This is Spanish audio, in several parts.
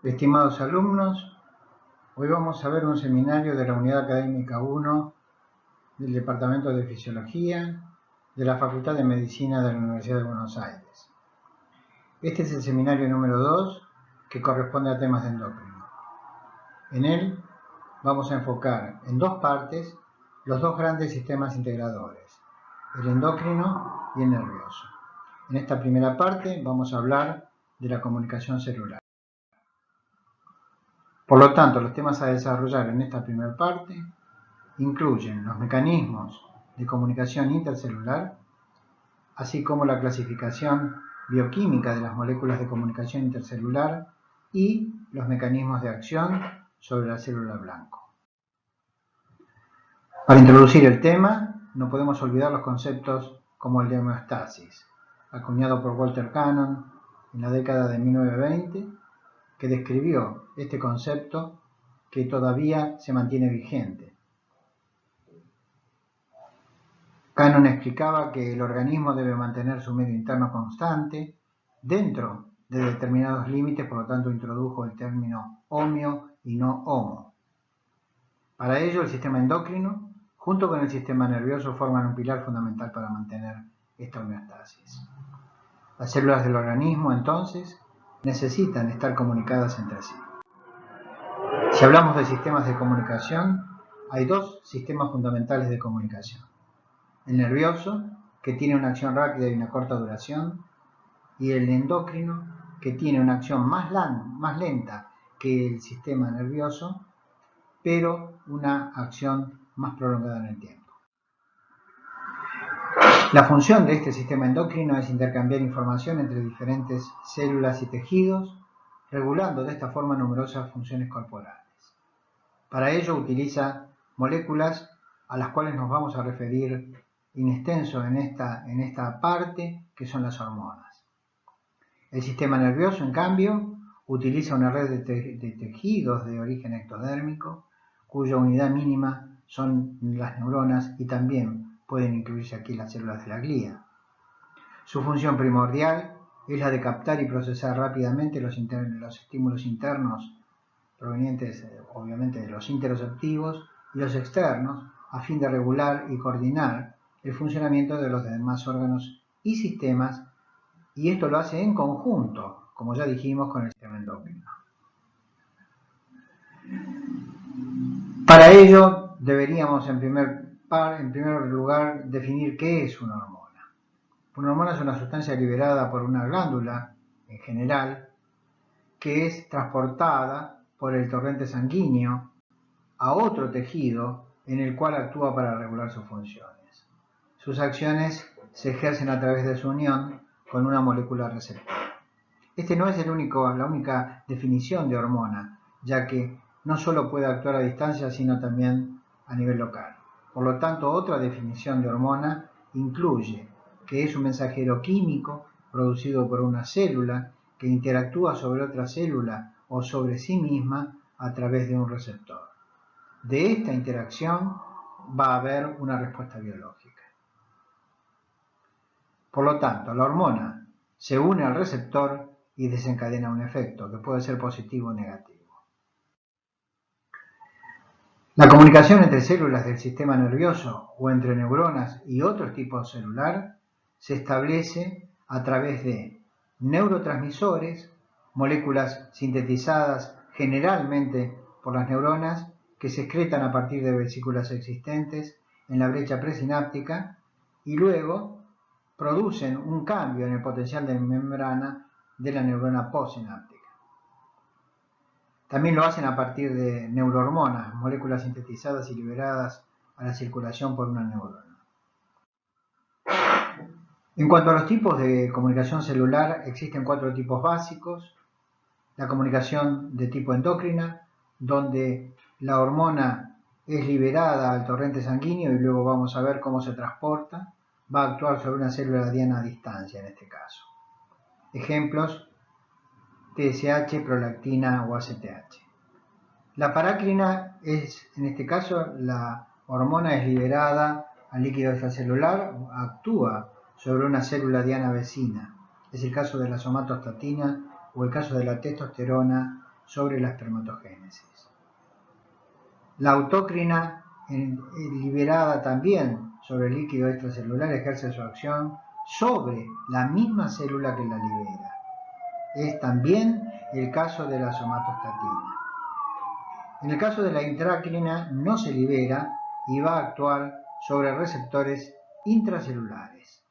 Estimados alumnos, hoy vamos a ver un seminario de la Unidad Académica 1 del Departamento de Fisiología de la Facultad de Medicina de la Universidad de Buenos Aires. Este es el seminario número 2 que corresponde a temas de endocrino. En él vamos a enfocar en dos partes los dos grandes sistemas integradores, el endocrino y el nervioso. En esta primera parte vamos a hablar de la comunicación celular. Por lo tanto, los temas a desarrollar en esta primera parte incluyen los mecanismos de comunicación intercelular, así como la clasificación bioquímica de las moléculas de comunicación intercelular y los mecanismos de acción sobre la célula blanco. Para introducir el tema, no podemos olvidar los conceptos como el de homeostasis, acuñado por Walter Cannon en la década de 1920, que describió este concepto que todavía se mantiene vigente. Cannon explicaba que el organismo debe mantener su medio interno constante dentro de determinados límites, por lo tanto introdujo el término homeo y no homo. Para ello, el sistema endocrino, junto con el sistema nervioso, forman un pilar fundamental para mantener esta homeostasis. Las células del organismo, entonces, necesitan estar comunicadas entre sí. Si hablamos de sistemas de comunicación, hay dos sistemas fundamentales de comunicación. El nervioso, que tiene una acción rápida y una corta duración, y el endocrino, que tiene una acción más lenta que el sistema nervioso, pero una acción más prolongada en el tiempo. La función de este sistema endocrino es intercambiar información entre diferentes células y tejidos, regulando de esta forma numerosas funciones corporales. Para ello utiliza moléculas a las cuales nos vamos a referir in extenso en esta parte, que son las hormonas. El sistema nervioso, en cambio, utiliza una red de tejidos de origen ectodérmico, cuya unidad mínima son las neuronas y también pueden incluirse aquí las células de la glía. Su función primordial es la de captar y procesar rápidamente los estímulos internos provenientes obviamente de los interoceptivos y los externos, a fin de regular y coordinar el funcionamiento de los demás órganos y sistemas, y esto lo hace en conjunto, como ya dijimos, con el sistema endocrino. Para ello deberíamos en primer lugar definir qué es una hormona. Una hormona es una sustancia liberada por una glándula, en general, que es transportada por el torrente sanguíneo a otro tejido en el cual actúa para regular sus funciones. Sus acciones se ejercen a través de su unión con una molécula receptora. Este no es la única definición de hormona, ya que no solo puede actuar a distancia, sino también a nivel local. Por lo tanto, otra definición de hormona incluye que es un mensajero químico producido por una célula que interactúa sobre otra célula o sobre sí misma a través de un receptor. De esta interacción va a haber una respuesta biológica. Por lo tanto, la hormona se une al receptor y desencadena un efecto que puede ser positivo o negativo. La comunicación entre células del sistema nervioso o entre neuronas y otros tipos celular se establece a través de neurotransmisores, moléculas sintetizadas generalmente por las neuronas que se excretan a partir de vesículas existentes en la brecha presináptica y luego producen un cambio en el potencial de membrana de la neurona postsináptica. También lo hacen a partir de neurohormonas, moléculas sintetizadas y liberadas a la circulación por una neurona. En cuanto a los tipos de comunicación celular, existen 4 tipos básicos. La comunicación de tipo endocrina, donde la hormona es liberada al torrente sanguíneo y luego vamos a ver cómo se transporta. Va a actuar sobre una célula diana a distancia en este caso. Ejemplos: TSH, prolactina o ACTH. La parácrina es, en este caso, la hormona es liberada al líquido extracelular, actúa sobre una célula diana vecina. Es el caso de la somatostatina o el caso de la testosterona sobre la espermatogénesis. La autocrina, liberada también sobre el líquido extracelular, ejerce su acción sobre la misma célula que la libera. Es también el caso de la somatostatina. En el caso de la intracrina no se libera y va a actuar sobre receptores intracelulares.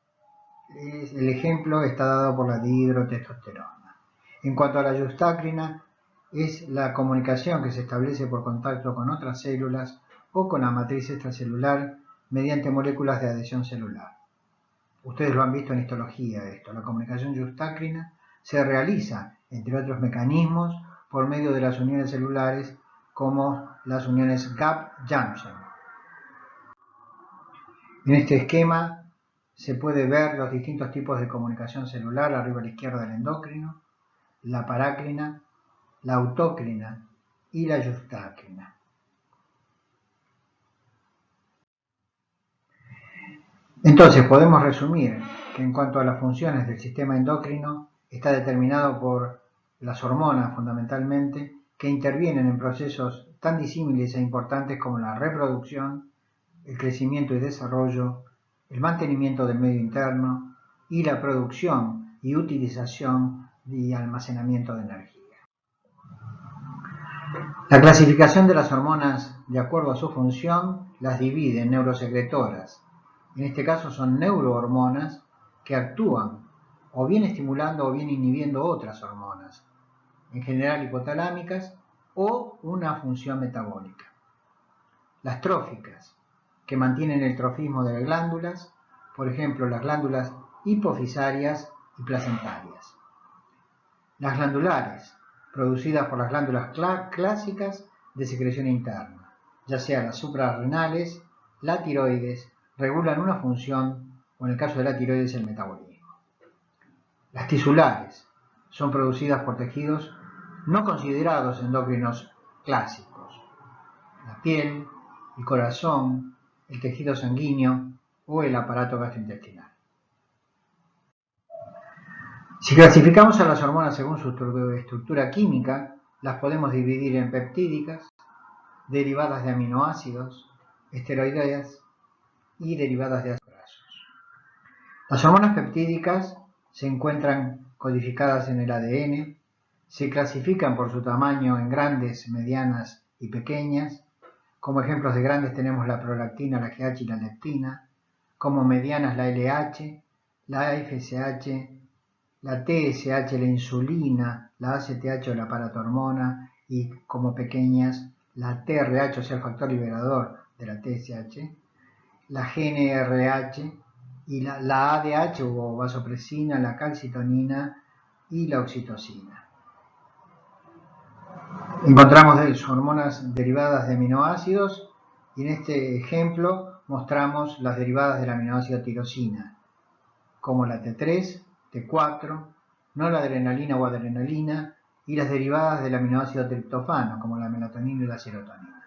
El ejemplo está dado por la dihidrotestosterona. En cuanto a la iustacrina, es la comunicación que se establece por contacto con otras células o con la matriz extracelular mediante moléculas de adhesión celular. Ustedes lo han visto en histología esto. La comunicación iustacrina se realiza, entre otros mecanismos, por medio de las uniones celulares como las uniones gap-junction. En este esquema se puede ver los distintos tipos de comunicación celular arriba a la izquierda del endocrino, la parácrina, la autocrina y la iustacrina. Entonces podemos resumir que en cuanto a las funciones del sistema endocrino está determinado por las hormonas fundamentalmente que intervienen en procesos tan disímiles e importantes como la reproducción, el crecimiento y desarrollo, el mantenimiento del medio interno y la producción y utilización y almacenamiento de energía. La clasificación de las hormonas de acuerdo a su función las divide en neurosecretoras. En este caso son neurohormonas que actúan o bien estimulando o bien inhibiendo otras hormonas, en general hipotalámicas, o una función metabólica. Las tróficas, que mantienen el trofismo de las glándulas, por ejemplo las glándulas hipofisarias y placentarias. Las glandulares, producidas por las glándulas clásicas de secreción interna, ya sea las suprarrenales, la tiroides, regulan una función, o en el caso de la tiroides el metabolismo. Las tisulares son producidas por tejidos no considerados endocrinos clásicos, la piel, el corazón, el tejido sanguíneo o el aparato gastrointestinal. Si clasificamos a las hormonas según su estructura química, las podemos dividir en peptídicas, derivadas de aminoácidos, esteroideas y derivadas de ácidos grasos. Las hormonas peptídicas se encuentran codificadas en el ADN, se clasifican por su tamaño en grandes, medianas y pequeñas. Como ejemplos de grandes tenemos la prolactina, la GH y la leptina. Como medianas la LH, la FSH, la TSH, la insulina, la ACTH o la paratormona, y como pequeñas la TRH, o sea el factor liberador de la TSH, la GnRH y la ADH o vasopresina, la calcitonina y la oxitocina. Encontramos hormonas derivadas de aminoácidos y en este ejemplo mostramos las derivadas del aminoácido tirosina, como la T3, T4, noradrenalina o adrenalina, y las derivadas del aminoácido triptofano, como la melatonina y la serotonina.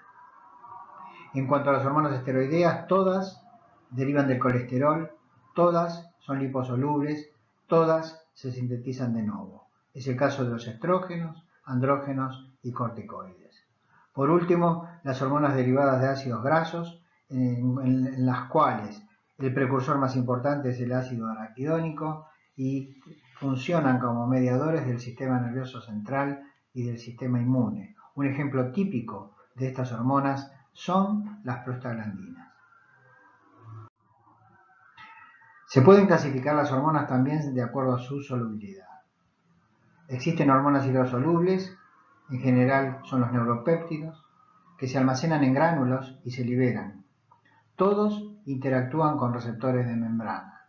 En cuanto a las hormonas esteroideas, todas derivan del colesterol, todas son liposolubles, todas se sintetizan de nuevo. Es el caso de los estrógenos, andrógenos y corticoides. Por último, las hormonas derivadas de ácidos grasos, en las cuales el precursor más importante es el ácido araquidónico y funcionan como mediadores del sistema nervioso central y del sistema inmune. Un ejemplo típico de estas hormonas son las prostaglandinas. Se pueden clasificar las hormonas también de acuerdo a su solubilidad. Existen hormonas hidrosolubles, en general son los neuropéptidos, que se almacenan en gránulos y se liberan. Todos interactúan con receptores de membrana.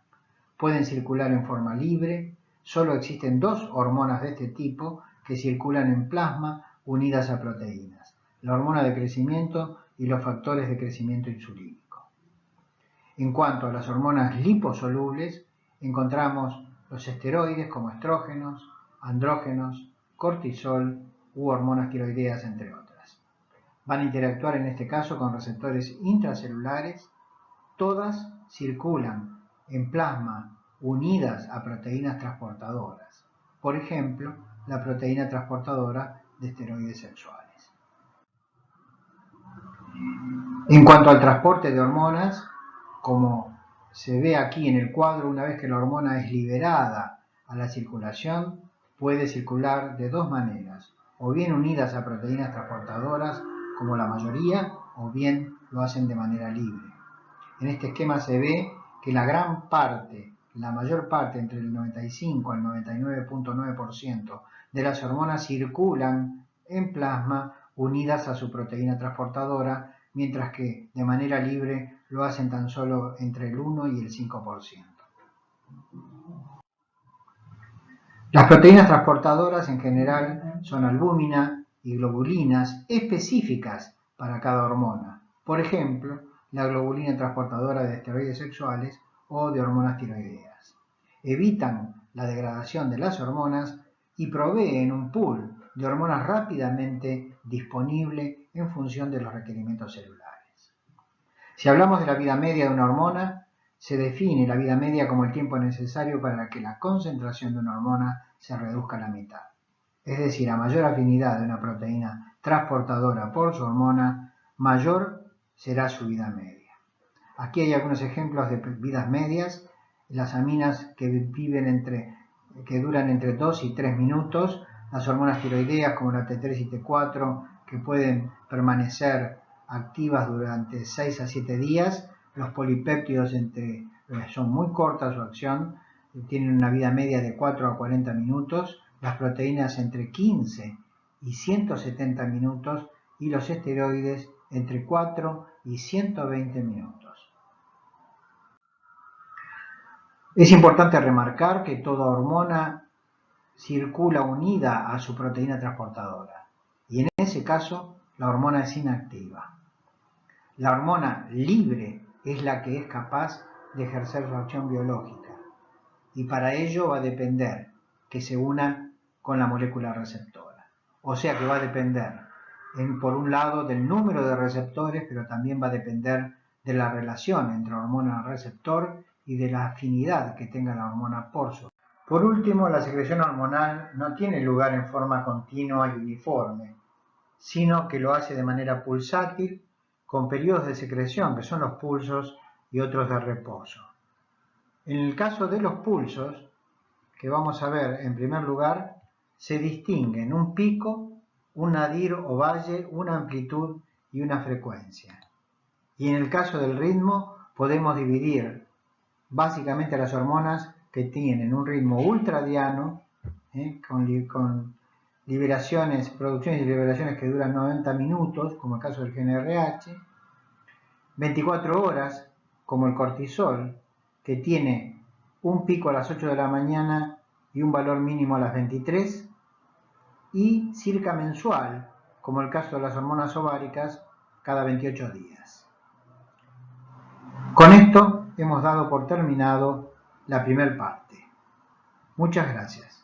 Pueden circular en forma libre. Solo existen dos hormonas de este tipo que circulan en plasma unidas a proteínas: la hormona de crecimiento y los factores de crecimiento insulínico. En cuanto a las hormonas liposolubles, encontramos los esteroides como estrógenos, andrógenos, cortisol u hormonas tiroideas, entre otras. Van a interactuar en este caso con receptores intracelulares. Todas circulan en plasma unidas a proteínas transportadoras. Por ejemplo, la proteína transportadora de esteroides sexuales. En cuanto al transporte de hormonas, como se ve aquí en el cuadro, una vez que la hormona es liberada a la circulación, puede circular de dos maneras, o bien unidas a proteínas transportadoras, como la mayoría, o bien lo hacen de manera libre. En este esquema se ve que la mayor parte, entre el 95 al 99.9% de las hormonas circulan en plasma unidas a su proteína transportadora, mientras que de manera libre lo hacen tan solo entre el 1 y el 5%. Las proteínas transportadoras en general son albúmina y globulinas específicas para cada hormona. Por ejemplo, la globulina transportadora de esteroides sexuales o de hormonas tiroideas. Evitan la degradación de las hormonas y proveen un pool de hormonas rápidamente disponible en función de los requerimientos celulares. Si hablamos de la vida media de una hormona, se define la vida media como el tiempo necesario para que la concentración de una hormona se reduzca a la mitad. Es decir, a mayor afinidad de una proteína transportadora por su hormona, mayor será su vida media. Aquí hay algunos ejemplos de vidas medias. Las aminas que duran entre 2 y 3 minutos, las hormonas tiroideas como la T3 y T4 que pueden permanecer activas durante 6 a 7 días, los polipéptidos son muy cortas su acción, tienen una vida media de 4 a 40 minutos, las proteínas entre 15 y 170 minutos y los esteroides entre 4 y 120 minutos. Es importante remarcar que toda hormona circula unida a su proteína transportadora y en ese caso la hormona es inactiva. La hormona libre es la que es capaz de ejercer su acción biológica y para ello va a depender que se una con la molécula receptora. O sea que va a depender, por un lado, del número de receptores, pero también va a depender de la relación entre hormona y receptor y de la afinidad que tenga la hormona por su. Por último, la secreción hormonal no tiene lugar en forma continua y uniforme, sino que lo hace de manera pulsátil, con periodos de secreción, que son los pulsos, y otros de reposo. En el caso de los pulsos, que vamos a ver en primer lugar, se distinguen un pico, un nadir o valle, una amplitud y una frecuencia. Y en el caso del ritmo, podemos dividir básicamente las hormonas que tienen un ritmo ultradiano, con producciones y liberaciones que duran 90 minutos, como el caso del GnRH, 24 horas, como el cortisol, que tiene un pico a las 8 de la mañana y un valor mínimo a las 23, y circa mensual, como el caso de las hormonas ováricas, cada 28 días. Con esto hemos dado por terminado la primera parte. Muchas gracias.